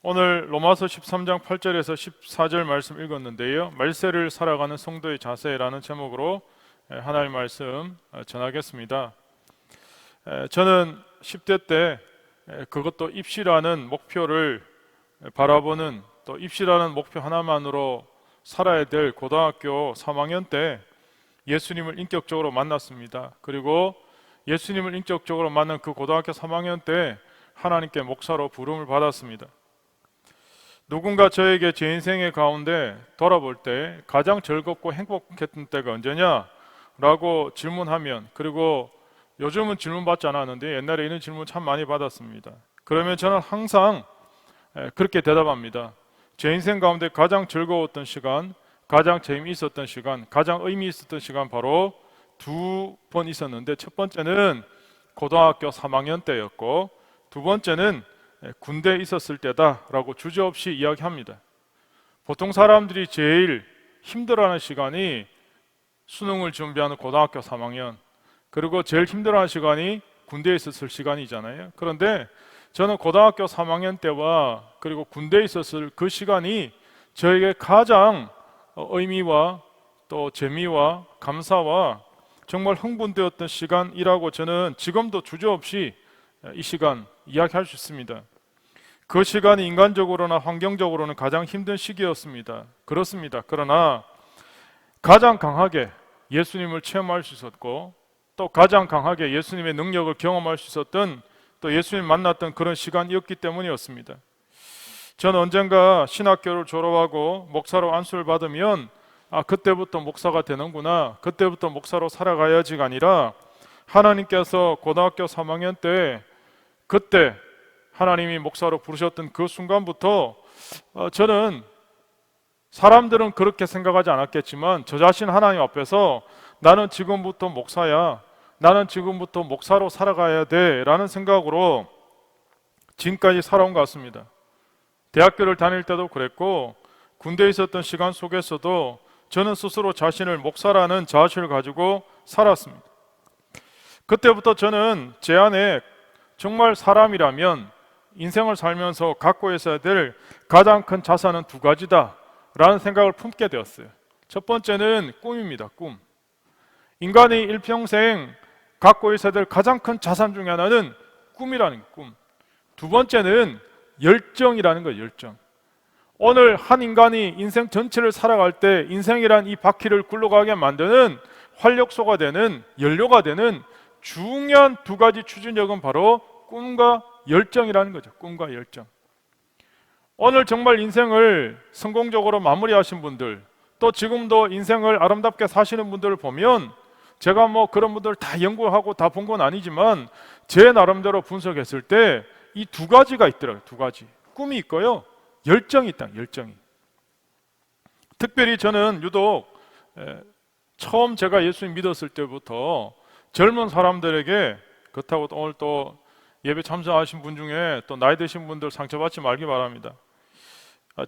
오늘 로마서 13장 8절에서 14절 말씀 읽었는데요. 말세를 살아가는 성도의 자세라는 제목으로 하나님의 말씀 전하겠습니다. 저는 10대 때 그것도 입시라는 목표를 바라보는, 또 입시라는 목표 하나만으로 살아야 될 고등학교 3학년 때 예수님을 인격적으로 만났습니다. 그리고 예수님을 인격적으로 만난 그 고등학교 3학년 때 하나님께 목사로 부름을 받았습니다. 누군가 저에게 제 인생의 가운데 돌아볼 때 가장 즐겁고 행복했던 때가 언제냐? 라고 질문하면, 그리고 요즘은 질문 받지 않았는데 옛날에 이런 질문 참 많이 받았습니다. 그러면 저는 항상 그렇게 대답합니다. 제 인생 가운데 가장 즐거웠던 시간, 가장 재미있었던 시간, 가장 의미 있었던 시간 바로 두 번 있었는데, 첫 번째는 고등학교 3학년 때였고 두 번째는 군대에 있었을 때다라고 주저없이 이야기합니다. 보통 사람들이 제일 힘들어하는 시간이 수능을 준비하는 고등학교 3학년, 그리고 제일 힘들어하는 시간이 군대에 있었을 시간이잖아요. 그런데 저는 고등학교 3학년 때와 그리고 군대에 있었을 그 시간이 저에게 가장 의미와 또 재미와 감사와 정말 흥분되었던 시간이라고 저는 지금도 주저없이 이 시간 이야기할 수 있습니다. 그 시간이 인간적으로나 환경적으로는 가장 힘든 시기였습니다. 그렇습니다. 그러나 가장 강하게 예수님을 체험할 수 있었고, 또 가장 강하게 예수님의 능력을 경험할 수 있었던, 또 예수님 만났던 그런 시간이었기 때문이었습니다. 저는 언젠가 신학교를 졸업하고 목사로 안수를 받으면 그때부터 목사가 되는구나, 그때부터 목사로 살아가야지가 아니라, 하나님께서 고등학교 3학년 때 그때 하나님이 목사로 부르셨던 그 순간부터 저는, 사람들은 그렇게 생각하지 않았겠지만 저 자신 하나님 앞에서 나는 지금부터 목사야, 나는 지금부터 목사로 살아가야 돼 라는 생각으로 지금까지 살아온 것 같습니다. 대학교를 다닐 때도 그랬고 군대에 있었던 시간 속에서도 저는 스스로 자신을 목사라는 자아실을 가지고 살았습니다. 그때부터 저는 제 안에 정말 사람이라면 인생을 살면서 갖고 있어야 될 가장 큰 자산은 두 가지다 라는 생각을 품게 되었어요. 첫 번째는 꿈입니다. 꿈. 인간이 일평생 갖고 있어야 될 가장 큰 자산 중에 하나는 꿈이라는 꿈. 두 번째는 열정이라는 거예요. 열정. 오늘 한 인간이 인생 전체를 살아갈 때 인생이란 이 바퀴를 굴러가게 만드는 활력소가 되는, 연료가 되는 중요한 두 가지 추진력은 바로 꿈과 열정이라는 거죠. 꿈과 열정. 오늘 정말 인생을 성공적으로 마무리하신 분들, 또 지금도 인생을 아름답게 사시는 분들을 보면, 제가 그런 분들 다 연구하고 다 본 건 아니지만 제 나름대로 분석했을 때 이 두 가지가 있더라고요. 두 가지. 꿈이 있고요, 열정이 있다. 열정이. 특별히 저는 유독 처음 제가 예수님 믿었을 때부터 젊은 사람들에게, 그렇다고 오늘 또 예배 참석하신 분 중에 또 나이 드신 분들 상처받지 말기 바랍니다.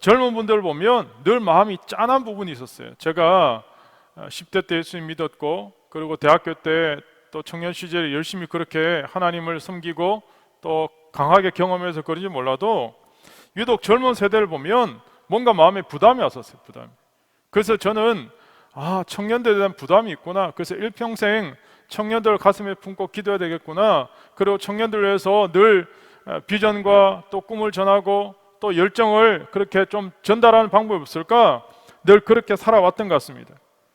젊은 분들 보면 늘 마음이 짠한 부분이 있었어요. 제가 10대 때 예수님 믿었고, 그리고 대학교 때 또 청년 시절에 열심히 그렇게 하나님을 섬기고 또 강하게 경험해서 그런지 몰라도 유독 젊은 세대를 보면 뭔가 마음에 부담이 왔었어요. 부담이. 그래서 저는 청년들에 대한 부담이 있구나. 그래서 일평생 청년들 가슴에 품고 기도해야 되겠구나. 그리고 청년들을 위해서 늘 비전과 또 꿈을 전하고 또 열정을 그렇게 좀 전달하는 방법이 없을까? 늘 그렇게 살아왔던 것 같습니다.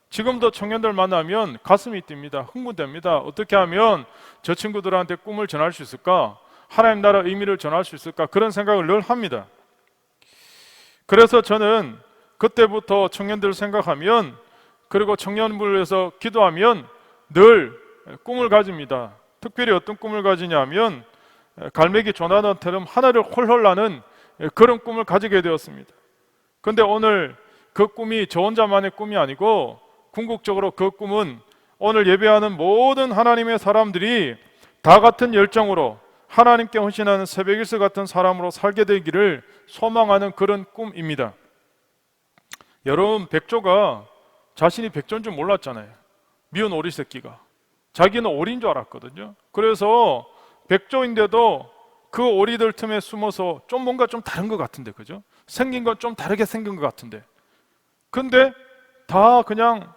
지금도 청년들 만나면 가슴이 뜁니다. 흥분됩니다. 어떻게 하면 저 친구들한테 꿈을 전할 수 있을까? 하나님 나라 의미를 전할 수 있을까? 그런 생각을 늘 합니다. 그래서 저는 그때부터 청년들을 생각하면, 그리고 청년부를 위해서 기도하면 늘 꿈을 가집니다. 특별히 어떤 꿈을 가지냐면 갈매기 조나단처럼 하늘을 홀홀 나는 그런 꿈을 가지게 되었습니다. 그런데 오늘 그 꿈이 저 혼자만의 꿈이 아니고 궁극적으로 그 꿈은 오늘 예배하는 모든 하나님의 사람들이 다 같은 열정으로 하나님께 헌신하는 새벽일서 같은 사람으로 살게 되기를 소망하는 그런 꿈입니다. 여러분, 백조가 자신이 백조인 줄 몰랐잖아요. 미운 오리 새끼가 자기는 오리인 줄 알았거든요. 그래서 백조인데도 그 오리들 틈에 숨어서 좀 뭔가 좀 다른 것 같은데, 그죠? 생긴 건 좀 다르게 생긴 것 같은데, 근데 다 그냥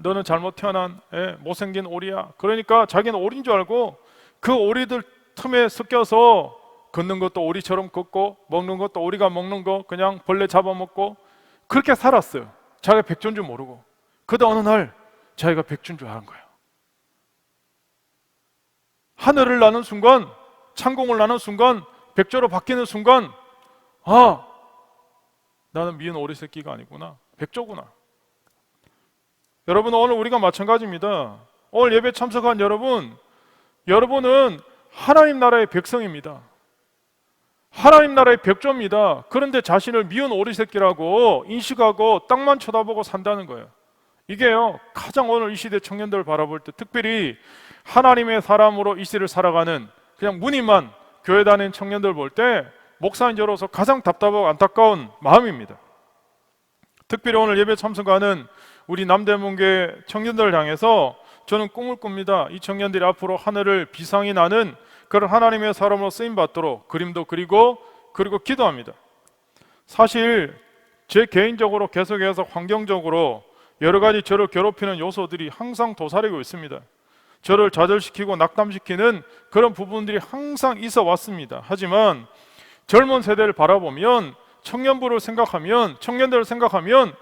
너는 잘못 태어난 못생긴 오리야. 그러니까 자기는 오리인 줄 알고 그 오리들 틈에 섞여서 걷는 것도 오리처럼 걷고 먹는 것도 오리가 먹는 거 그냥 벌레 잡아먹고 그렇게 살았어요. 자기가 백조인 줄 모르고. 그러다 어느 날 자기가 백조인 줄 아는 거예요. 하늘을 나는 순간, 창공을 나는 순간, 백조로 바뀌는 순간, 아, 나는 미운 오리 새끼가 아니구나, 백조구나. 여러분, 오늘 우리가 마찬가지입니다. 오늘 예배 참석한 여러분은 하나님 나라의 백성입니다. 하나님 나라의 백조입니다. 그런데 자신을 미운 오리 새끼라고 인식하고 땅만 쳐다보고 산다는 거예요. 이게요, 가장 오늘 이 시대 청년들을 바라볼 때, 특별히 하나님의 사람으로 이 시대를 살아가는 그냥 무늬만 교회 다니는 청년들 볼 때 목사인 저로서 가장 답답하고 안타까운 마음입니다. 특별히 오늘 예배 참석하는 우리 남대문교회 청년들을 향해서 저는 꿈을 꿉니다. 이 청년들이 앞으로 하늘을 비상이 나는 그런 하나님의 사람으로 쓰임받도록 그림도 그리고 기도합니다. 사실 제 개인적으로 계속해서 환경적으로 여러 가지 저를 괴롭히는 요소들이 항상 도사리고 있습니다. 저를 좌절시키고 낙담시키는 그런 부분들이 항상 있어 왔습니다. 하지만 젊은 세대를 바라보면, 청년부를 생각하면, 청년들을 생각하면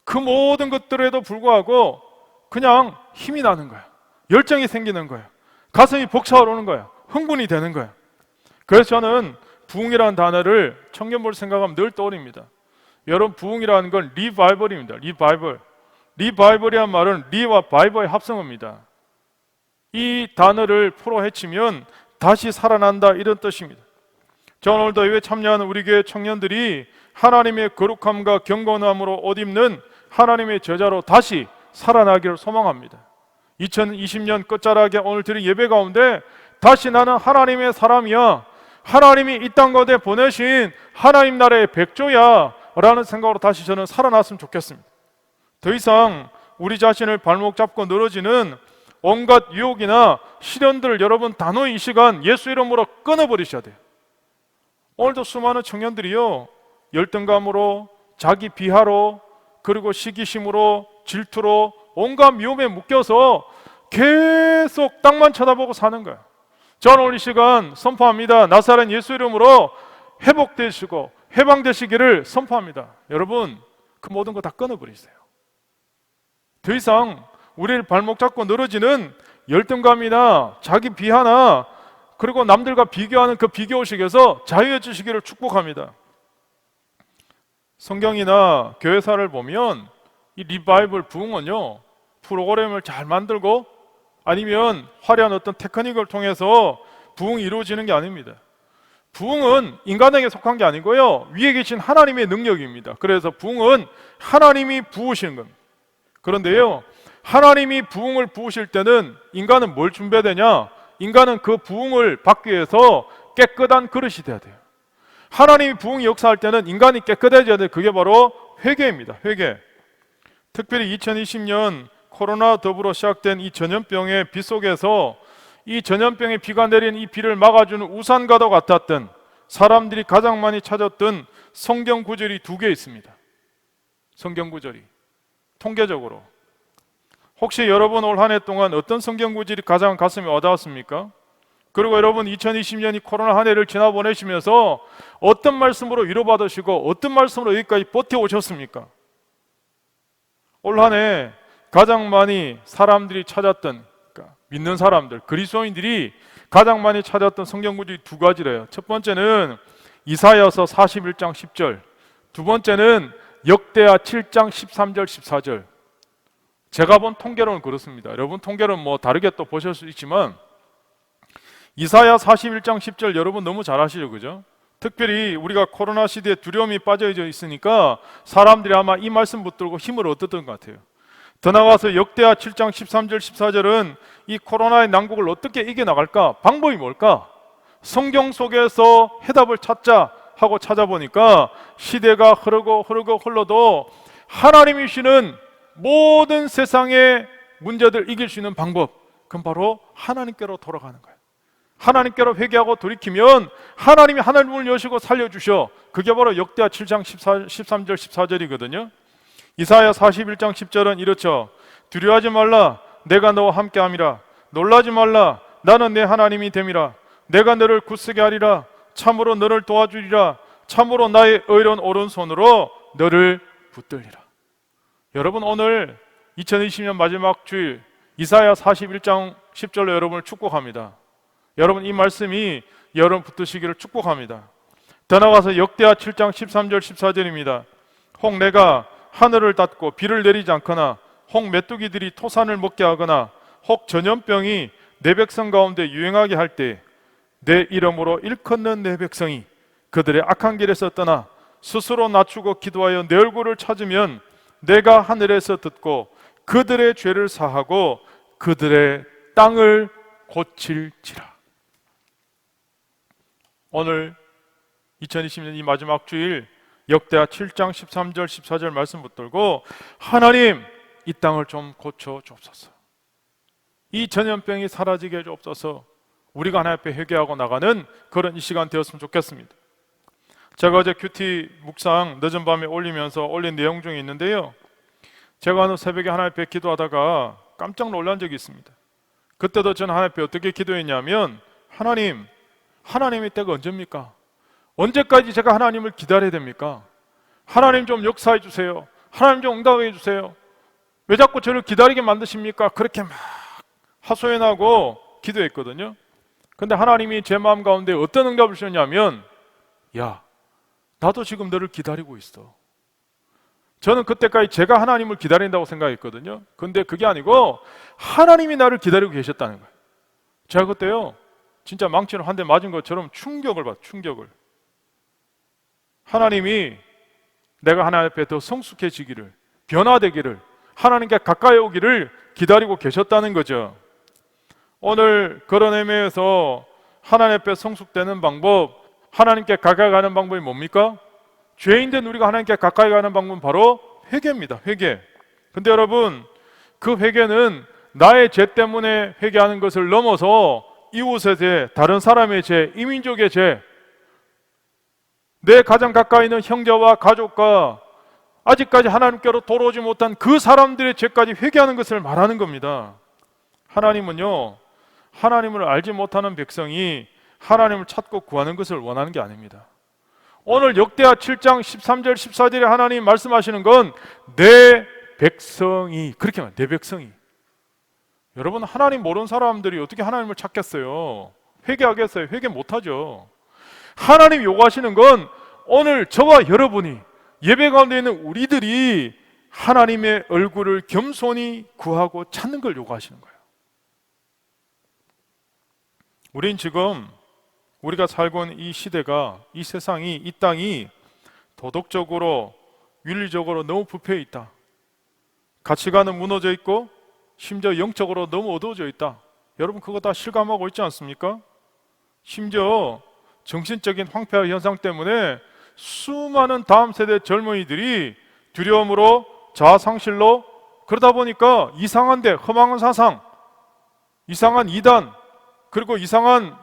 그 모든 것들에도 불구하고 그냥 힘이 나는 거야. 열정이 생기는 거야. 가슴이 벅차오르는 거야. 흥분이 되는 거야. 그래서 저는 부흥이라는 단어를 청년부를 생각하면 늘 떠올립니다. 여러분, 부흥이라는 건 리바이벌입니다. 리바이벌이란 말은 리와 바이벌의 합성어입니다. 이 단어를 풀어 헤치면 다시 살아난다, 이런 뜻입니다. 저는 오늘도 예배 참여하는 우리 교회 청년들이 하나님의 거룩함과 경건함으로 옷 입는 하나님의 제자로 다시 살아나기를 소망합니다. 2020년 끝자락에 오늘 드린 예배 가운데 다시 나는 하나님의 사람이야, 하나님이 이 땅 가운데 보내신 하나님 나라의 백조야 라는 생각으로 다시 저는 살아났으면 좋겠습니다. 더 이상 우리 자신을 발목 잡고 늘어지는 온갖 유혹이나 시련들을 여러분 단호히 이 시간 예수 이름으로 끊어버리셔야 돼요. 오늘도 수많은 청년들이요, 열등감으로, 자기 비하로, 그리고 시기심으로, 질투로 온갖 미움에 묶여서 계속 땅만 쳐다보고 사는 거예요. 저는 오늘 이 시간 선포합니다. 나사렛 예수 이름으로 회복되시고 해방되시기를 선포합니다. 여러분, 그 모든 거 다 끊어버리세요. 더 이상 우리를 발목 잡고 늘어지는 열등감이나 자기 비하나 그리고 남들과 비교하는 그 비교의식에서 자유해 주시기를 축복합니다. 성경이나 교회사를 보면 이 리바이벌 부흥은요, 프로그램을 잘 만들고 아니면 화려한 어떤 테크닉을 통해서 부흥이 이루어지는 게 아닙니다. 부흥은 인간에게 속한 게 아니고요, 위에 계신 하나님의 능력입니다. 그래서 부흥은 하나님이 부으시는 겁니다. 그런데요, 하나님이 부흥을 부으실 때는 인간은 뭘 준비해야 되냐? 인간은 그 부흥을 받기 위해서 깨끗한 그릇이 돼야 돼요. 하나님이 부흥이 역사할 때는 인간이 깨끗해져야 돼요. 그게 바로 회개입니다. 회개. 특별히 2020년 코로나 더불어 시작된 이 전염병의 비 속에서 이 전염병의 비가 내린 이 비를 막아주는 우산과도 같았던, 사람들이 가장 많이 찾았던 성경 구절이 2개 있습니다. 성경 구절이 통계적으로. 혹시 여러분 올 한 해 동안 어떤 성경 구절이 가장 가슴에 와닿았습니까? 그리고 여러분 2020년이 코로나 한 해를 지나보내시면서 어떤 말씀으로 위로받으시고 어떤 말씀으로 여기까지 버텨오셨습니까? 올 한 해 가장 많이 사람들이 찾았던, 그러니까 믿는 사람들, 그리스도인들이 가장 많이 찾았던 성경 구절이 2가지래요. 첫 번째는 이사야서 41장 10절, 두 번째는 역대하 7장 13절 14절. 제가 본 통계로는 그렇습니다. 여러분 통계는 뭐 다르게 또 보실 수 있지만 이사야 41장 10절 여러분 너무 잘 아시죠, 그죠? 특별히 우리가 코로나 시대에 두려움이 빠져져 있으니까 사람들이 아마 이 말씀 붙들고 힘을 얻었던 것 같아요. 더 나아가서 역대하 7장 13절 14절은 이 코로나의 난국을 어떻게 이겨나갈까? 방법이 뭘까? 성경 속에서 해답을 찾자 하고 찾아보니까 시대가 흘러도 하나님이시는 모든 세상의 문제들 이길 수 있는 방법, 그건 바로 하나님께로 돌아가는 거예요. 하나님께로 회개하고 돌이키면 하나님이 하늘문을 여시고 살려주셔. 그게 바로 역대하 7장 13절 14절이거든요. 이사야 41장 10절은 이렇죠. 두려워하지 말라, 내가 너와 함께함이라. 놀라지 말라, 나는 내 하나님이 됨이라. 내가 너를 굳세게 하리라. 참으로 너를 도와주리라. 참으로 나의 의로운 오른손으로 너를 붙들리라. 여러분, 오늘 2020년 마지막 주일 이사야 41장 10절로 여러분을 축복합니다. 여러분, 이 말씀이 여러분 붙드시기를 축복합니다. 더 나아가서 역대하 7장 13절 14절입니다. 혹 내가 하늘을 닫고 비를 내리지 않거나, 혹 메뚜기들이 토산을 먹게 하거나, 혹 전염병이 내 백성 가운데 유행하게 할 때 내 이름으로 일컫는 내 백성이 그들의 악한 길에서 떠나 스스로 낮추고 기도하여 내 얼굴을 찾으면 내가 하늘에서 듣고 그들의 죄를 사하고 그들의 땅을 고칠지라. 오늘 2020년 이 마지막 주일 역대하 7장 13절 14절 말씀 붙들고, 하나님, 이 땅을 좀 고쳐 주옵소서. 이 전염병이 사라지게 해 주옵소서. 우리가 하나님 앞에 회개하고 나가는 그런 이 시간 되었으면 좋겠습니다. 제가 어제 큐티 묵상 늦은 밤에 올린 내용 중에 있는데요, 제가 어느 새벽에 하나님 앞에 기도하다가 깜짝 놀란 적이 있습니다. 그때도 저는 하나님 앞에 어떻게 기도했냐면, 하나님의 때가 언제입니까? 언제까지 제가 하나님을 기다려야 됩니까? 하나님 좀 역사해 주세요. 하나님 좀 응답해 주세요. 왜 자꾸 저를 기다리게 만드십니까? 그렇게 막 하소연하고 기도했거든요. 근데 하나님이 제 마음 가운데 어떤 응답을 주셨냐면, 야, 나도 지금 너를 기다리고 있어. 저는 그때까지 제가 하나님을 기다린다고 생각했거든요. 근데 그게 아니고 하나님이 나를 기다리고 계셨다는 거예요. 제가 그때요, 진짜 망치로 한 대 맞은 것처럼 충격을 받았어요. 충격을. 하나님이 내가 하나님 앞에 더 성숙해지기를, 변화되기를, 하나님께 가까이 오기를 기다리고 계셨다는 거죠. 오늘 그런 의미에서 하나님 앞에 성숙되는 방법, 하나님께 가까이 가는 방법이 뭡니까? 죄인된 우리가 하나님께 가까이 가는 방법은 바로 회개입니다. 회개. 근데 여러분, 그 회개는 나의 죄 때문에 회개하는 것을 넘어서 이웃의 죄, 다른 사람의 죄, 이민족의 죄, 내 가장 가까이 있는 형제와 가족과 아직까지 하나님께로 돌아오지 못한 그 사람들의 죄까지 회개하는 것을 말하는 겁니다. 하나님은요, 하나님을 알지 못하는 백성이 하나님을 찾고 구하는 것을 원하는 게 아닙니다. 오늘 역대하 7장 13절 14절에 하나님 말씀하시는 건 내 백성이, 그렇게 말해요. 내 백성이. 여러분, 하나님 모르는 사람들이 어떻게 하나님을 찾겠어요? 회개하겠어요? 회개 못하죠. 하나님 요구하시는 건 오늘 저와 여러분이, 예배 가운데 있는 우리들이 하나님의 얼굴을 겸손히 구하고 찾는 걸 요구하시는 거예요. 우린 지금 우리가 살고 있는 이 시대가, 이 세상이, 이 땅이 도덕적으로, 윤리적으로 너무 부패해 있다. 가치관은 무너져 있고 심지어 영적으로 너무 어두워져 있다. 여러분, 그거 다 실감하고 있지 않습니까? 심지어 정신적인 황폐화 현상 때문에 수많은 다음 세대 젊은이들이 두려움으로, 자아상실로, 그러다 보니까 이상한 데, 허망한 사상, 이상한 이단, 그리고 이상한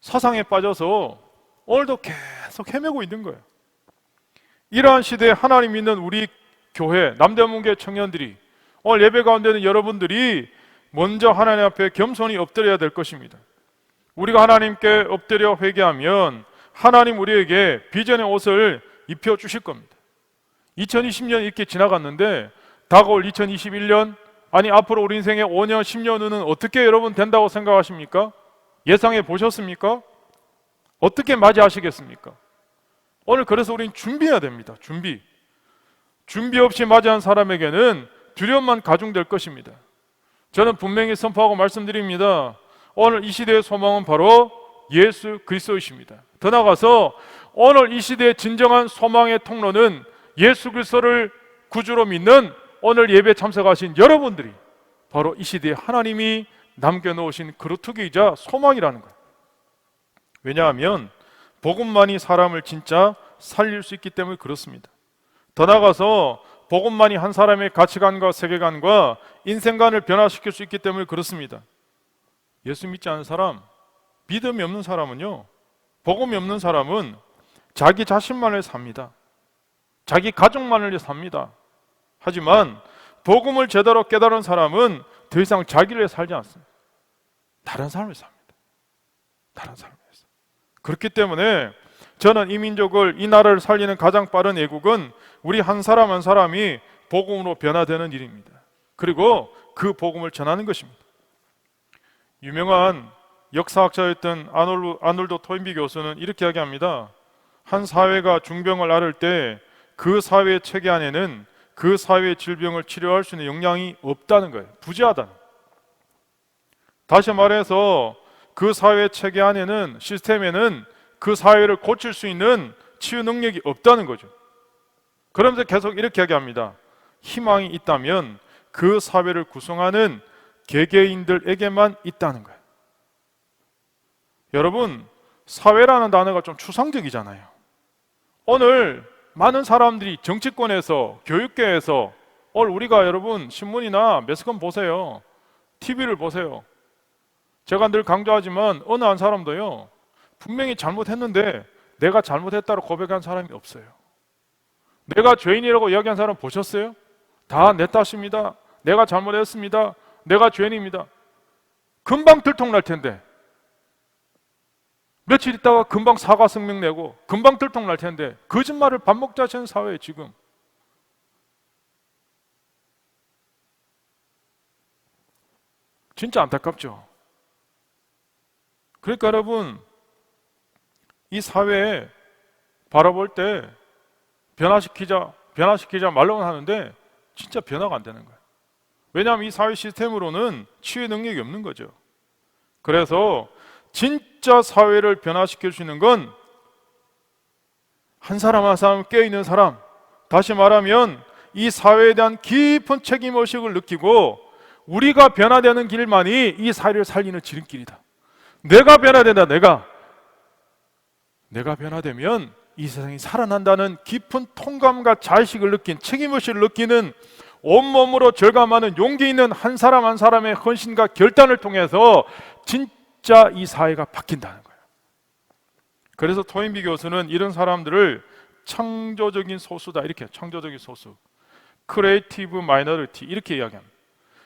사상에 빠져서 오늘도 계속 헤매고 있는 거예요. 이러한 시대에 하나님 믿는 우리 교회, 남대문교회 청년들이, 오늘 예배 가운데는 여러분들이 먼저 하나님 앞에 겸손히 엎드려야 될 것입니다. 우리가 하나님께 엎드려 회개하면 하나님 우리에게 비전의 옷을 입혀주실 겁니다. 2020년 이렇게 지나갔는데 다가올 2021년, 아니 앞으로 우리 인생의 5년, 10년 후는 어떻게 여러분 된다고 생각하십니까? 예상해 보셨습니까? 어떻게 맞이하시겠습니까? 오늘 그래서 우리는 준비해야 됩니다. 준비 없이 맞이한 사람에게는 두려움만 가중될 것입니다. 저는 분명히 선포하고 말씀드립니다. 오늘 이 시대의 소망은 바로 예수 그리스도이십니다. 더 나아가서 오늘 이 시대의 진정한 소망의 통로는 예수 그리스도를 구주로 믿는 오늘 예배 참석하신 여러분들이 바로 이 시대에 하나님이 남겨놓으신 그루터기이자 소망이라는 거예요. 왜냐하면 복음만이 사람을 진짜 살릴 수 있기 때문에 그렇습니다. 더 나아가서 복음만이 한 사람의 가치관과 세계관과 인생관을 변화시킬 수 있기 때문에 그렇습니다. 예수 믿지 않는 사람, 믿음이 없는 사람은요, 복음이 없는 사람은 자기 자신만을 삽니다. 자기 가족만을 삽니다. 하지만 복음을 제대로 깨달은 사람은 더 이상 자기를 살지 않습니다. 다른 삶을 삽니다. 다른 삶을 삽니다. 그렇기 때문에 저는 이 민족을, 이 나라를 살리는 가장 빠른 애국은 우리 한 사람 한 사람이 복음으로 변화되는 일입니다. 그리고 그 복음을 전하는 것입니다. 유명한 역사학자였던 아놀드 토인비 교수는 이렇게 이야기합니다. 한 사회가 중병을 앓을 때 그 사회의 체계 안에는 그 사회의 질병을 치료할 수 있는 역량이 없다는 거예요. 부재하다는. 다시 말해서 그 사회의 체계 안에는, 시스템에는 그 사회를 고칠 수 있는 치유 능력이 없다는 거죠. 그러면서 계속 이렇게 이야기합니다. 희망이 있다면 그 사회를 구성하는 개개인들에게만 있다는 거예요. 여러분, 사회라는 단어가 좀 추상적이잖아요. 오늘 많은 사람들이 정치권에서, 교육계에서, 오늘 우리가 여러분 신문이나 매스컴 보세요. TV를 보세요. 제가 늘 강조하지만 어느 한 사람도요, 분명히 잘못했는데 내가 잘못했다고 고백한 사람이 없어요. 내가 죄인이라고 이야기한 사람 보셨어요? 다 내 탓입니다. 내가 잘못했습니다. 내가 죄인입니다. 금방 들통날 텐데, 며칠 있다가 금방 사과 성명 내고 금방 들통날 텐데, 거짓말을 밥 먹자 하는 사회에 지금. 진짜 안타깝죠. 그러니까 여러분, 이 사회에 바라볼 때 변화시키자 말로는 하는데 진짜 변화가 안 되는 거예요. 왜냐하면 이 사회 시스템으로는 치유의 능력이 없는 거죠. 그래서 진짜 사회를 변화시킬 수 있는 건 한 사람 한 사람 깨어있는 사람, 다시 말하면 이 사회에 대한 깊은 책임의식을 느끼고 우리가 변화되는 길만이 이 사회를 살리는 지름길이다. 내가 변화된다. 내가 변화되면 이 세상이 살아난다는 깊은 통감과 자의식을 느낀, 책임의식을 느끼는, 온몸으로 절감하는 용기 있는 한 사람 한 사람의 헌신과 결단을 통해서 진짜 이 사회가 바뀐다는 거예요. 그래서 토인비 교수는 이런 사람들을 창조적인 소수다, 이렇게, 창조적인 소수, 크리에이티브 마이너리티, 이렇게 이야기합니다.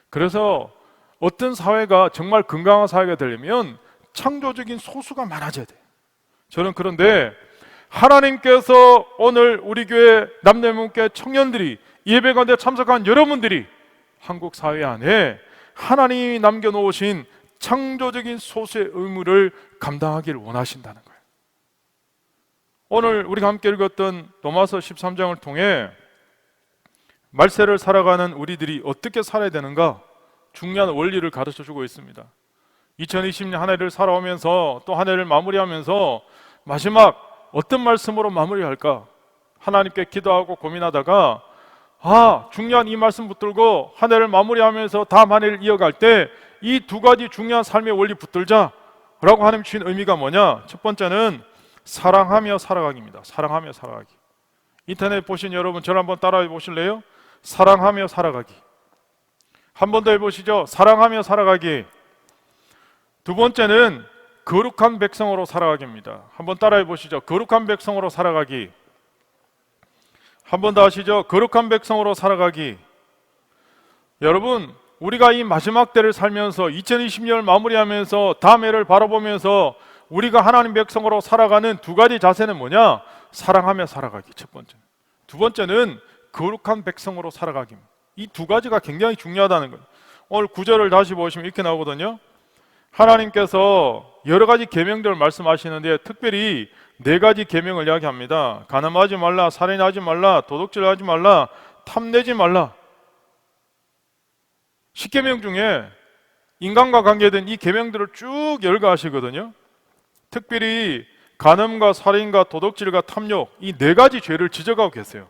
그래서 어떤 사회가 정말 건강한 사회가 되려면 창조적인 소수가 많아져야 돼요. 저는 그런데 하나님께서 오늘 우리 교회 남녀문교회 청년들이, 예배 가운데 참석한 여러분들이 한국 사회 안에 하나님이 남겨놓으신 창조적인 소수의 의무를 감당하기를 원하신다는 거예요. 오늘 우리가 함께 읽었던 로마서 13장을 통해 말세를 살아가는 우리들이 어떻게 살아야 되는가 중요한 원리를 가르쳐주고 있습니다. 2020년 한 해를 살아오면서 또 한 해를 마무리하면서 마지막 어떤 말씀으로 마무리할까 하나님께 기도하고 고민하다가 중요한 이 말씀 붙들고 한 해를 마무리하면서 다음 한 해를 이어갈 때 이 두 가지 중요한 삶의 원리 붙들자 라고 하나님 주신 의미가 뭐냐? 첫 번째는 사랑하며 살아가기입니다. 사랑하며 살아가기. 인터넷 보신 여러분 저를 한번 따라해 보실래요? 사랑하며 살아가기. 한 번 더 해보시죠. 사랑하며 살아가기. 두 번째는 거룩한 백성으로 살아가기입니다. 한번 따라해 보시죠. 거룩한 백성으로 살아가기. 한 번 더 하시죠. 거룩한 백성으로 살아가기. 여러분, 우리가 이 마지막 때를 살면서 2020년을 마무리하면서 다음 해를 바라보면서 우리가 하나님 백성으로 살아가는 두 가지 자세는 뭐냐? 사랑하며 살아가기, 첫 번째. 두 번째는 거룩한 백성으로 살아가기입니다. 이 두 가지가 굉장히 중요하다는 거예요. 오늘 9절을 다시 보시면 이렇게 나오거든요. 하나님께서 여러 가지 계명들을 말씀하시는데 특별히 네 가지 계명을 이야기합니다. 간음하지 말라, 살인하지 말라, 도둑질하지 말라, 탐내지 말라. 10계명 중에 인간과 관계된 이 계명들을 쭉 열거하시거든요. 특별히 간음과 살인과 도둑질과 탐욕, 이 네 가지 죄를 지적하고 계세요.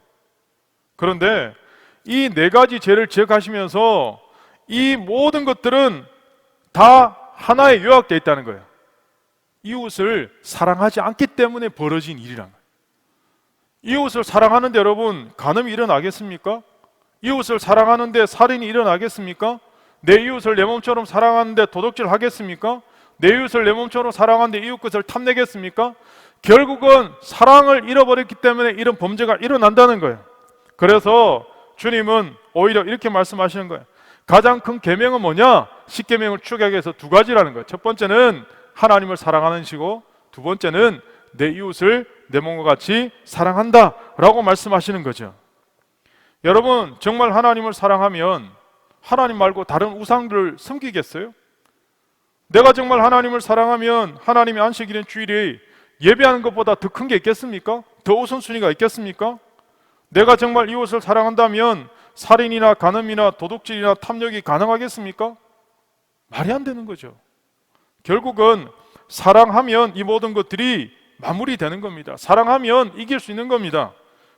그런데 이 네 가지 죄를 지적하시면서 이 모든 것들은 다 하나에 요약되어 있다는 거예요. 이웃을 사랑하지 않기 때문에 벌어진 일이란 거예요. 이웃을 사랑하는데 여러분 간음이 일어나겠습니까? 이웃을 사랑하는데 살인이 일어나겠습니까? 내 이웃을 내 몸처럼 사랑하는데 도둑질 하겠습니까? 내 이웃을 내 몸처럼 사랑하는데 이웃 것을 탐내겠습니까? 결국은 사랑을 잃어버렸기 때문에 이런 범죄가 일어난다는 거예요. 그래서 주님은 오히려 이렇게 말씀하시는 거예요. 가장 큰 계명은 뭐냐? 10계명을 추격하기 위해서 두 가지라는 거예요. 첫 번째는 하나님을 사랑하는 시고, 두 번째는 내 이웃을 내 몸과 같이 사랑한다 라고 말씀하시는 거죠. 여러분, 정말 하나님을 사랑하면 하나님 말고 다른 우상들을 섬기겠어요? 내가 정말 하나님을 사랑하면 하나님의 안식일인 주일에 예배하는 것보다 더 큰 게 있겠습니까? 더 우선순위가 있겠습니까? 내가 정말 이웃을 사랑한다면 살인이나 간음이나 도둑질이나 탐욕이 가능하겠습니까? 말이 안 되는 거죠. 결국은 사랑하면 이 모든 것들이 마무리되는 겁니다. 사랑하면 이길 수 있는 겁니다.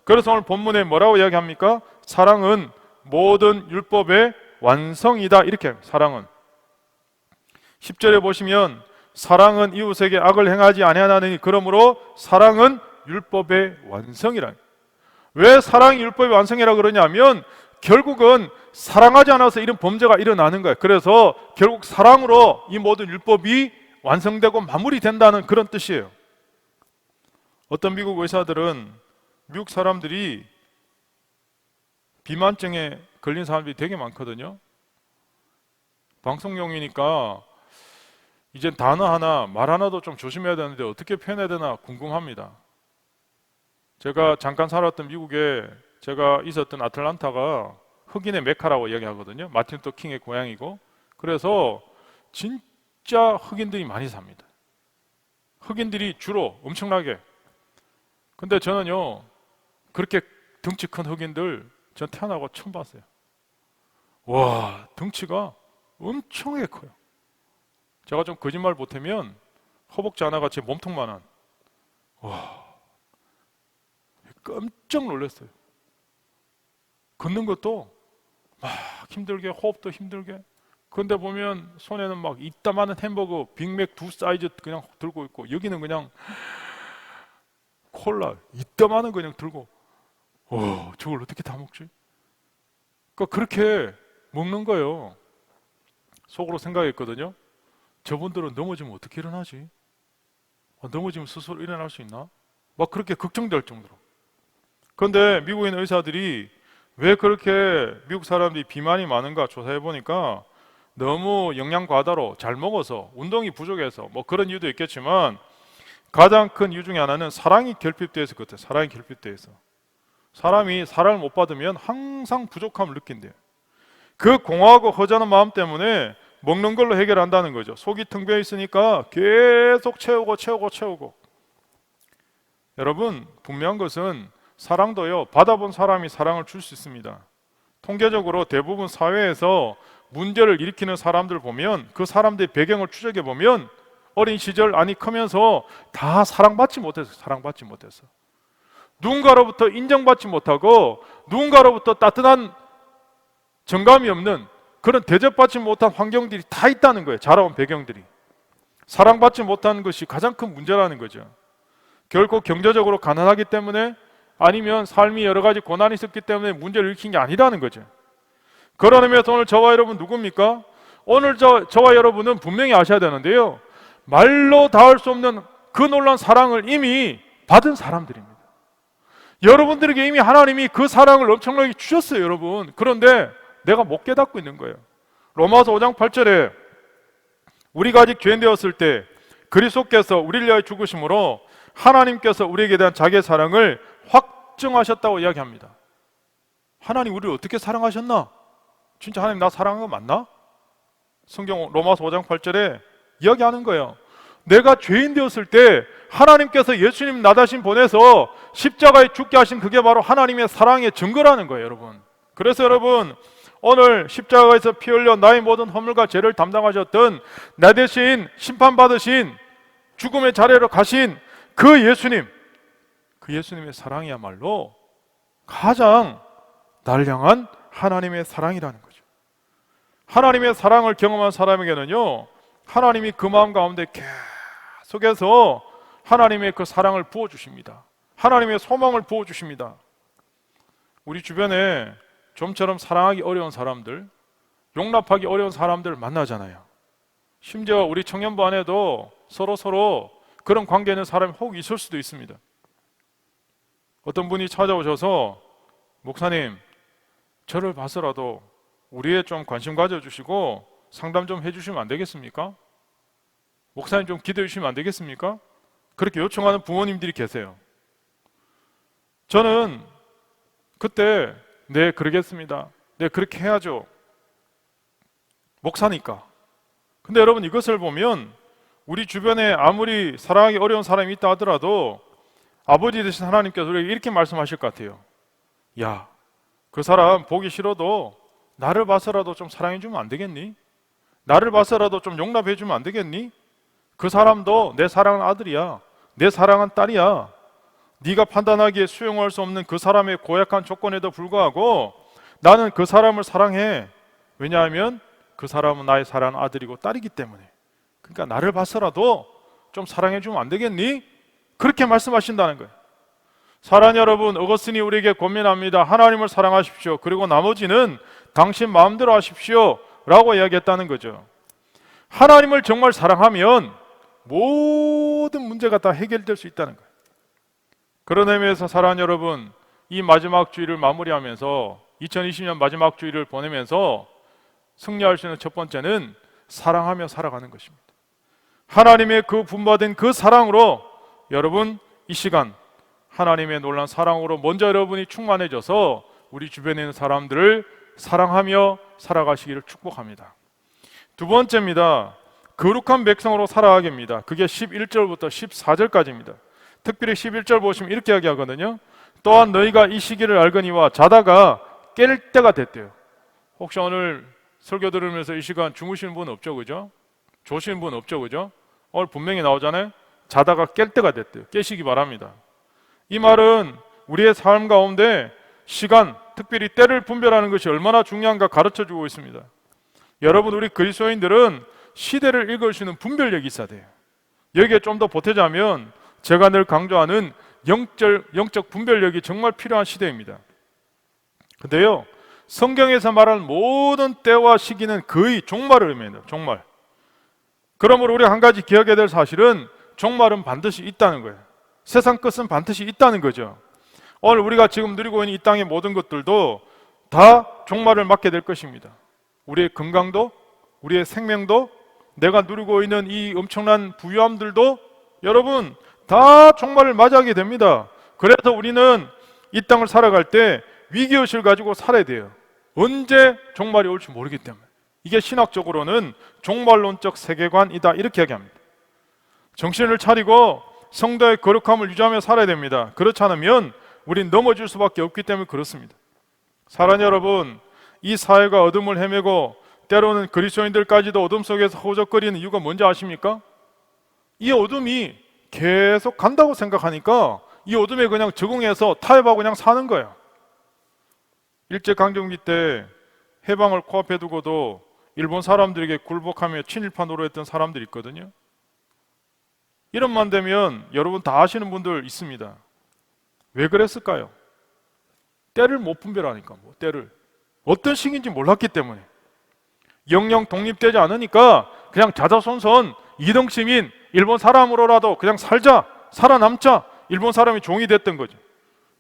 그래서 오늘 본문에 뭐라고 이야기합니까? 사랑은 모든 율법의 완성이다. 이렇게 사랑은 10절에 보시면 사랑은 이웃에게 악을 행하지 아니하나니 그러므로 사랑은 율법의 완성이라. 왜 사랑이 율법의 완성이라 그러냐면 결국은 사랑하지 않아서 이런 범죄가 일어나는 거예요. 그래서 결국 사랑으로 이 모든 율법이 완성되고 마무리된다는 그런 뜻이에요. 어떤 미국 의사들은 미국 사람들이 비만증에 걸린 사람들이 되게 많거든요. 방송용이니까 이젠 단어 하나, 말 하나도 좀 조심해야 되는데 어떻게 표현해야 되나 궁금합니다. 제가 잠깐 살았던 미국에 제가 있었던 아틀란타가 흑인의 메카라고 이야기하거든요. 마틴 루터 킹의 고향이고, 그래서 진짜 흑인들이 많이 삽니다. 흑인들이 주로 엄청나게. 근데 저는요, 그렇게 덩치 큰 흑인들 전 태어나고 처음 봤어요. 와, 덩치가 엄청나게 커요. 제가 좀 거짓말 보태면 허벅지 하나가 제 몸통만한. 와, 깜짝 놀랐어요. 걷는 것도 막 힘들게, 호흡도 힘들게. 그런데 보면 손에는 막 이따마한 햄버거 빅맥 2 사이즈 그냥 들고 있고, 여기는 그냥 콜라 이따마한 그냥 들고, 와, 저걸 어떻게 다 먹지? 그러니까 그렇게 먹는 거예요. 속으로 생각했거든요. 저분들은 넘어지면 어떻게 일어나지? 넘어지면 스스로 일어날 수 있나? 막 그렇게 걱정될 정도로. 그런데 미국에 있는 의사들이 왜 그렇게 미국 사람들이 비만이 많은가 조사해 보니까 너무 영양 과다로 잘 먹어서, 운동이 부족해서, 뭐 그런 이유도 있겠지만 가장 큰 이유 중에 하나는 사랑이 결핍되어 있을 것 같아요. 사랑이 결핍되어 있어. 사람이 사랑을 못 받으면 항상 부족함을 느낀대요. 그 공허하고 허전한 마음 때문에 먹는 걸로 해결한다는 거죠. 속이 텅 비어 있으니까 계속 채우고. 여러분, 분명한 것은 사랑도요, 받아본 사람이 사랑을 줄 수 있습니다. 통계적으로 대부분 사회에서 문제를 일으키는 사람들 보면 그 사람들의 배경을 추적해 보면 어린 시절, 아니 크면서 다 사랑받지 못했어. 누군가로부터 인정받지 못하고 누군가로부터 따뜻한 정감이 없는 그런 대접받지 못한 환경들이 다 있다는 거예요. 자라온 배경들이. 사랑받지 못하는 것이 가장 큰 문제라는 거죠. 결코 경제적으로 가난하기 때문에, 아니면 삶이 여러 가지 고난이 있었기 때문에 문제를 일으킨 게 아니라는 거죠. 그런 의미에서 오늘 저와 여러분 누굽니까? 오늘 저와 여러분은 분명히 아셔야 되는데요, 말로 닿을 수 없는 그 놀라운 사랑을 이미 받은 사람들입니다. 여러분들에게 이미 하나님이 그 사랑을 엄청나게 주셨어요, 여러분. 그런데 내가 못 깨닫고 있는 거예요. 로마서 5장 8절에 우리가 아직 죄인 되었을 때 그리스도께서 우리를 위하여 죽으심으로 하나님께서 우리에게 대한 자기의 사랑을 확증하셨다고 이야기합니다. 하나님 우리를 어떻게 사랑하셨나? 진짜 하나님 나 사랑한 거 맞나? 성경 로마서 5장 8절에 이야기하는 거예요. 내가 죄인 되었을 때 하나님께서 예수님 나 자신 보내서 십자가에 죽게 하신 그게 바로 하나님의 사랑의 증거라는 거예요, 여러분. 그래서 여러분, 오늘 십자가에서 피 흘려 나의 모든 허물과 죄를 담당하셨던, 나 대신 심판받으신, 죽음의 자리로 가신 그 예수님, 그 예수님의 사랑이야말로 가장 날 향한 하나님의 사랑이라는 거죠. 하나님의 사랑을 경험한 사람에게는요, 하나님이 그 마음 가운데 계속해서 하나님의 그 사랑을 부어주십니다. 하나님의 소망을 부어주십니다. 우리 주변에 좀처럼 사랑하기 어려운 사람들, 용납하기 어려운 사람들을 만나잖아요. 심지어 우리 청년부 안에도 서로 그런 관계 있는 사람이 혹 있을 수도 있습니다. 어떤 분이 찾아오셔서 목사님, 저를 봐서라도 우리에 좀 관심 가져주시고 상담 좀 해주시면 안 되겠습니까? 목사님 좀 기도해 주시면 안 되겠습니까? 그렇게 요청하는 부모님들이 계세요. 저는 그때 네 그러겠습니다. 네 그렇게 해야죠. 목사니까. 근데 여러분 이것을 보면 우리 주변에 아무리 사랑하기 어려운 사람이 있다 하더라도 아버지 되신 하나님께서 우리에게 이렇게 말씀하실 것 같아요. 야, 그 사람 보기 싫어도 나를 봐서라도 좀 사랑해 주면 안 되겠니? 나를 봐서라도 좀 용납해 주면 안 되겠니? 그 사람도 내 사랑하는 아들이야. 내 사랑하는 딸이야. 네가 판단하기에 수용할 수 없는 그 사람의 고약한 조건에도 불구하고 나는 그 사람을 사랑해. 왜냐하면 그 사람은 나의 사랑하는 아들이고 딸이기 때문에. 그러니까 나를 봐서라도 좀 사랑해 주면 안 되겠니? 그렇게 말씀하신다는 거예요. 사랑하는 여러분, 어거스틴이 우리에게 권면합니다. 하나님을 사랑하십시오. 그리고 나머지는 당신 마음대로 하십시오 라고 이야기했다는 거죠. 하나님을 정말 사랑하면 모든 문제가 다 해결될 수 있다는 거예요. 그런 의미에서 사랑하는 여러분, 이 마지막 주일을 마무리하면서 2020년 마지막 주일을 보내면서 승리할 수 있는 첫 번째는 사랑하며 살아가는 것입니다. 하나님의 그 분받은 그 사랑으로 여러분 이 시간 하나님의 놀라운 사랑으로 먼저 여러분이 충만해져서 우리 주변에 있는 사람들을 사랑하며 살아가시기를 축복합니다. 두 번째입니다. 거룩한 백성으로 살아가게 합니다. 그게 11절부터 14절까지입니다. 특별히 11절 보시면 이렇게 이야기하거든요. 또한 너희가 이 시기를 알거니와 자다가 깰 때가 됐대요. 혹시 오늘 설교 들으면서 이 시간 주무시는 분 없죠, 그죠? 조시는 분 없죠, 그죠? 오늘 분명히 나오잖아요. 자다가 깰 때가 됐대요. 깨시기 바랍니다. 이 말은 우리의 삶 가운데 시간, 특별히 때를 분별하는 것이 얼마나 중요한가 가르쳐주고 있습니다. 여러분, 우리 그리스도인들은 시대를 읽을 수 있는 분별력이 있어야 돼요. 여기에 좀 더 보태자면 제가 늘 강조하는 영적 분별력이 정말 필요한 시대입니다. 근데요, 성경에서 말하는 모든 때와 시기는 거의 종말을 의미합니다. 종말. 그러므로 우리가 한 가지 기억해야 될 사실은 종말은 반드시 있다는 거예요. 세상 끝은 반드시 있다는 거죠. 오늘 우리가 지금 누리고 있는 이 땅의 모든 것들도 다 종말을 맞게 될 것입니다. 우리의 건강도, 우리의 생명도, 내가 누리고 있는 이 엄청난 부유함들도 여러분 다 종말을 맞이하게 됩니다. 그래서 우리는 이 땅을 살아갈 때 위기의식을 가지고 살아야 돼요. 언제 종말이 올지 모르기 때문에. 이게 신학적으로는 종말론적 세계관이다 이렇게 얘기합니다. 정신을 차리고 성도의 거룩함을 유지하며 살아야 됩니다. 그렇지 않으면 우린 넘어질 수밖에 없기 때문에 그렇습니다. 사랑하는 여러분, 이 사회가 어둠을 헤매고 때로는 그리스도인들까지도 어둠 속에서 허우적거리는 이유가 뭔지 아십니까? 이 어둠이 계속 간다고 생각하니까 이 어둠에 그냥 적응해서 타협하고 그냥 사는 거예요. 일제강점기 때 해방을 코앞에 두고도 일본 사람들에게 굴복하며 친일파 노릇했던 사람들이 있거든요. 이런만 되면 여러분 다 아시는 분들 있습니다. 왜 그랬을까요? 때를 못 분별하니까, 때를 어떤 시기인지 몰랐기 때문에. 영영 독립되지 않으니까 그냥 자자손손 이등 시민 일본 사람으로라도 그냥 살자, 살아남자, 일본 사람이 종이 됐던 거죠.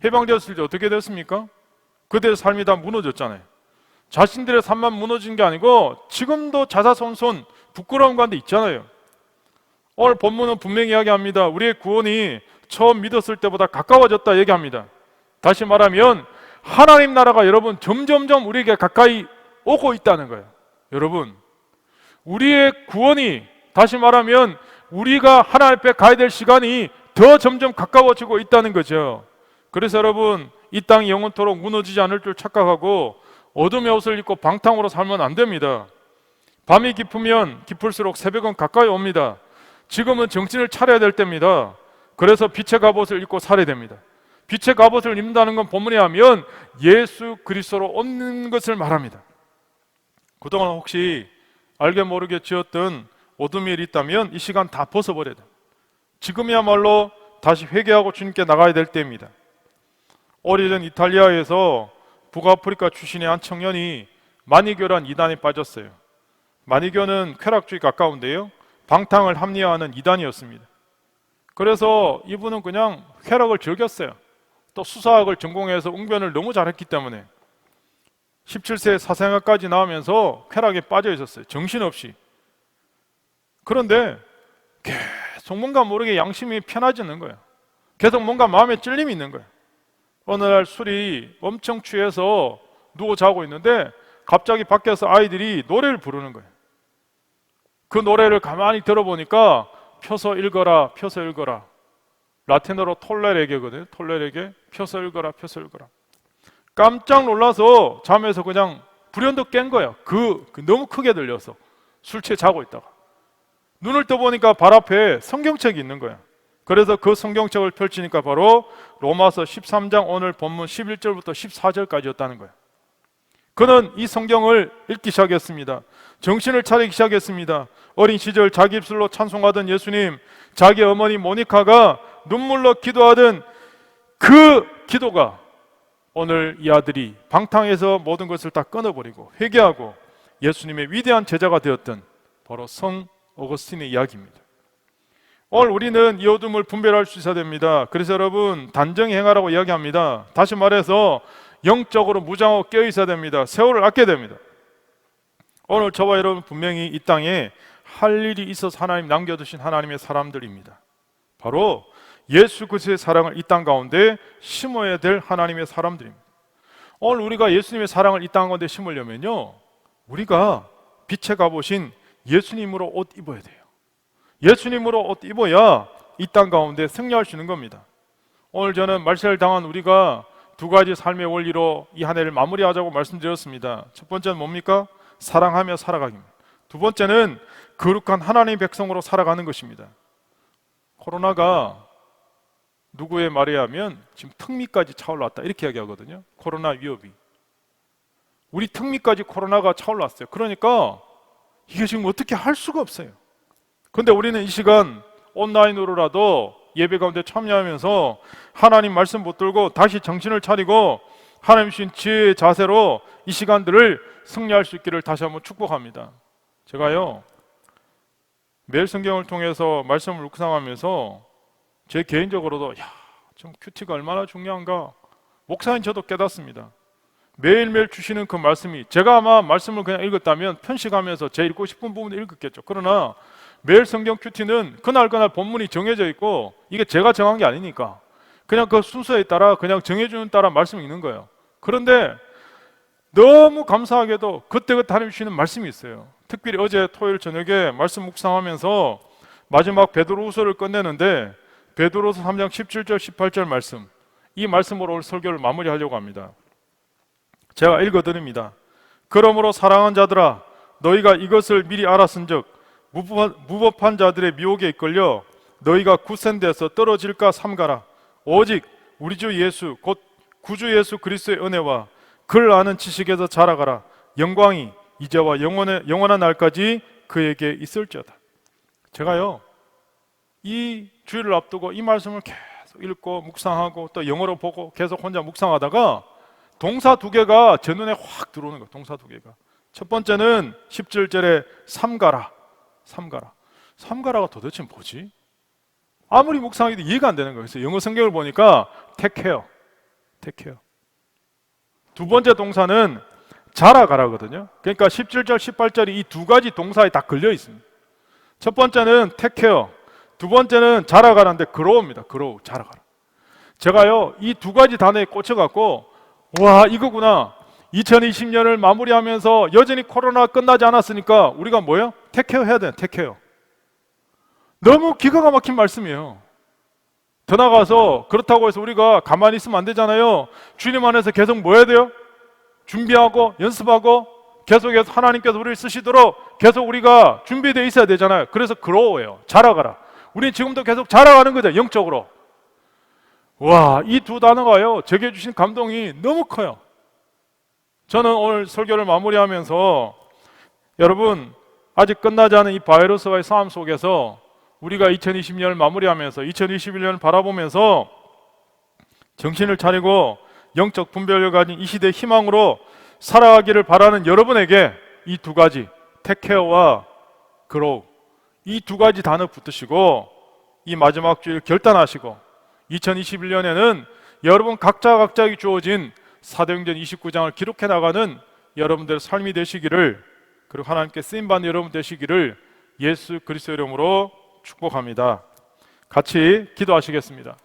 해방되었을 때 어떻게 됐습니까? 그들의 삶이 다 무너졌잖아요. 자신들의 삶만 무너진 게 아니고 지금도 자자손손 부끄러운 가운데 있잖아요. 오늘 본문은 분명히 이야기합니다. 우리의 구원이 처음 믿었을 때보다 가까워졌다 얘기합니다. 다시 말하면 하나님 나라가 여러분 점점점 우리에게 가까이 오고 있다는 거예요. 여러분, 우리의 구원이, 다시 말하면 우리가 하나님 앞에 가야 될 시간이 더 점점 가까워지고 있다는 거죠. 그래서 여러분, 이 땅이 영원토록 무너지지 않을 줄 착각하고 어둠의 옷을 입고 방탕으로 살면 안 됩니다. 밤이 깊으면 깊을수록 새벽은 가까이 옵니다. 지금은 정신을 차려야 될 때입니다. 그래서 빛의 갑옷을 입고 살아야 됩니다. 빛의 갑옷을 입는다는 건 본문에 하면 예수 그리스도로 얻는 것을 말합니다. 그동안 혹시 알게 모르게 지었던 어둠의 일이 있다면 이 시간 다 벗어버려야 돼요. 지금이야말로 다시 회개하고 주님께 나가야 될 때입니다. 오래전 이탈리아에서 북아프리카 출신의 한 청년이 마니교란 이단에 빠졌어요. 마니교는 쾌락주의 가까운데요, 방탕을 합리화하는 이단이었습니다. 그래서 이분은 그냥 쾌락을 즐겼어요. 또 수사학을 전공해서 웅변을 너무 잘했기 때문에 17세 사생활까지 나오면서 쾌락에 빠져 있었어요. 정신없이. 그런데 계속 뭔가 모르게 양심이 편하지 않는 거예요. 계속 뭔가 마음에 찔림이 있는 거예요. 어느 날 술이 엄청 취해서 누워 자고 있는데 갑자기 밖에서 아이들이 노래를 부르는 거예요. 그 노래를 가만히 들어보니까 펴서 읽어라, 펴서 읽어라. 라틴어로 톨레레게거든요. 톨레레게. 펴서 읽어라, 펴서 읽어라. 깜짝 놀라서 잠에서 그냥 불현듯 깬 거예요. 너무 크게 들려서. 술 취해 자고 있다가. 눈을 떠보니까 발 앞에 성경책이 있는 거예요. 그래서 그 성경책을 펼치니까 바로 로마서 13장 오늘 본문 11절부터 14절까지였다는 거예요. 그는 이 성경을 읽기 시작했습니다. 정신을 차리기 시작했습니다. 어린 시절 자기 입술로 찬송하던 예수님, 자기 어머니 모니카가 눈물로 기도하던 그 기도가 오늘 이 아들이 방탕에서 모든 것을 다 끊어버리고 회개하고 예수님의 위대한 제자가 되었던 바로 성 어거스틴의 이야기입니다. 오늘 우리는 이 어둠을 분별할 수 있어야 됩니다. 그래서 여러분, 단정히 행하라고 이야기합니다. 다시 말해서 영적으로 무장하고 깨어 있어야 됩니다. 세월을 아껴야 됩니다. 오늘 저와 여러분 분명히 이 땅에 할 일이 있어서 하나님 남겨두신 하나님의 사람들입니다. 바로 예수 그리스도의 사랑을 이 땅 가운데 심어야 될 하나님의 사람들입니다. 오늘 우리가 예수님의 사랑을 이 땅 가운데 심으려면요, 우리가 빛에 가보신 예수님으로 옷 입어야 돼요. 예수님으로 옷 입어야 이 땅 가운데 승리할 수 있는 겁니다. 오늘 저는 말세를 당한 우리가 두 가지 삶의 원리로 이 한 해를 마무리하자고 말씀드렸습니다. 첫 번째는 뭡니까? 사랑하며 살아가기입니다. 두 번째는 거룩한 하나님의 백성으로 살아가는 것입니다. 코로나가 누구의 말에 하면 지금 턱밑까지 차올랐다 이렇게 이야기하거든요. 코로나 위협이. 우리 턱밑까지 코로나가 차올랐어요. 그러니까 이게 지금 어떻게 할 수가 없어요. 그런데 우리는 이 시간 온라인으로라도 예배 가운데 참여하면서 하나님 말씀 붙들고 다시 정신을 차리고 하나님 주신 지혜의 자세로 이 시간들을 승리할 수 있기를 다시 한번 축복합니다. 제가요, 매일 성경을 통해서 말씀을 묵상하면서 제 개인적으로도 좀 큐티가 얼마나 중요한가, 목사인 저도 깨닫습니다. 매일매일 주시는 그 말씀이, 제가 아마 말씀을 그냥 읽었다면 편식하면서 제 읽고 싶은 부분을 읽었겠죠. 그러나 매일 성경 큐티는 그날 본문이 정해져 있고 이게 제가 정한 게 아니니까 그냥 그 순서에 따라 그냥 정해주는 따라 말씀을 읽는 거예요. 그런데 너무 감사하게도 그때그때 하나님 주시는 말씀이 있어요. 특별히 어제 토요일 저녁에 말씀 묵상하면서 마지막 베드로후서를 끝내는데 베드로서 3장 17절 18절 말씀, 이 말씀으로 오늘 설교를 마무리하려고 합니다. 제가 읽어드립니다. 그러므로 사랑하는 자들아, 너희가 이것을 미리 알았은즉 무법한 자들의 미혹에 이끌려 너희가 굳센데서 떨어질까 삼가라. 오직 우리 주 예수 곧 구주 예수 그리스도의 은혜와 그를 아는 지식에서 자라가라. 영광이 이제와 영원한 날까지 그에게 있을지어다. 제가요, 이 주일을 앞두고 이 말씀을 계속 읽고 묵상하고 또 영어로 보고 계속 혼자 묵상하다가 동사 두 개가 제 눈에 확 들어오는 거예요. 동사 두 개가. 첫 번째는 17절에 삼가라. 삼가라가 도대체 뭐지? 아무리 묵상해도 이해가 안 되는 거예요. 그래서 영어 성경을 보니까 take care. 두 번째 동사는 자라가라거든요. 그러니까 17절, 18절이 이 두 가지 동사에 다 걸려 있습니다. 첫 번째는 take care, 두 번째는 자라가라인데 grow입니다. grow, 자라가라. 제가요, 이 두 가지 단어에 꽂혀갖고 와, 이거구나. 2020년을 마무리하면서 여전히 코로나 끝나지 않았으니까 우리가 뭐예요? take care 해야 돼요. take care. 너무 기가 막힌 말씀이에요. 더 나가서 그렇다고 해서 우리가 가만히 있으면 안 되잖아요. 주님 안에서 계속 뭐 해야 돼요? 준비하고 연습하고 계속해서 하나님께서 우리를 쓰시도록 계속 우리가 준비되어 있어야 되잖아요. 그래서 grow예요. 자라가라. 우리는 지금도 계속 자라가는 거죠. 영적으로. 와, 이 두 단어가요, 제게 주신 감동이 너무 커요. 저는 오늘 설교를 마무리하면서 여러분, 아직 끝나지 않은 이 바이러스와의 싸움 속에서 우리가 2020년을 마무리하면서 2021년을 바라보면서 정신을 차리고 영적 분별을 가진 이 시대의 희망으로 살아가기를 바라는 여러분에게 이 두 가지, 테케어와 그로우, 이 두 가지 단어 붙으시고 이 마지막 주일 결단하시고 2021년에는 여러분 각자에게 주어진 사도행전 29장을 기록해 나가는 여러분들의 삶이 되시기를, 그리고 하나님께 쓰임받는 여러분 되시기를 예수 그리스도 이름으로 축복합니다. 같이 기도하시겠습니다.